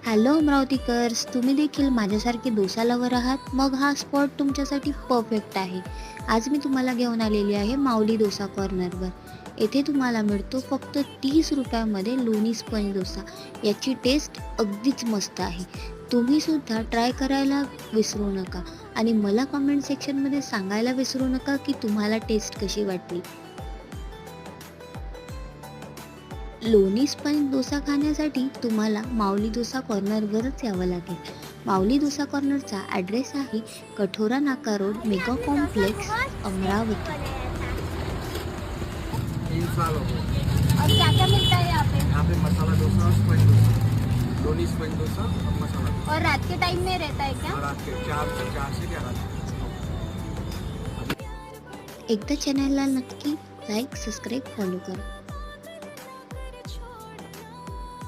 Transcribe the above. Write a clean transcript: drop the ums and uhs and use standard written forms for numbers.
Hello अमरावतीकर्स, तुम्ही देखील माझ्यासारखे डोसा लवर आहात? मग हा स्पॉट तुमच्यासाठी परफेक्ट आहे. आज मी तुम्हाला घेऊन आलेली आहे माऊली डोसा कॉर्नरवर. येथे तुम्हाला मिळतो फक्त 30 रुपयामध्ये लोणी स्पंज डोसा. याची टेस्ट अगदीच मस्त आहे. तुम्हीसुद्धा ट्राय करायला विसरू नका आणि मला कमेंट सेक्शनमध्ये सांगायला विसरू नका की तुम्हाला टेस्ट कशी वाटली. लोणी स्पंज डोसा खाण्यासाठी तुम्हाला माऊली डोसा कॉर्नरवरच यावं लागेल. माऊली डोसा कॉर्नरचा ॲड्रेस आहे कठोरा नाका रोड, मेगा कॉम्प्लेक्स, अमरावती. 3 साल हो गए। और क्या क्या मिलता है यहाँ पे? यहाँ पे मसाला डोसा और स्पंज डोसा, लोनी स्पंज डोसा और मसाला डोसा। और रात के टाइम में रहता है क्या? और रात के 4 से 11 तक। एकदा चॅनलला नक्की लाईक, सबस्क्राईब, फॉलो करा.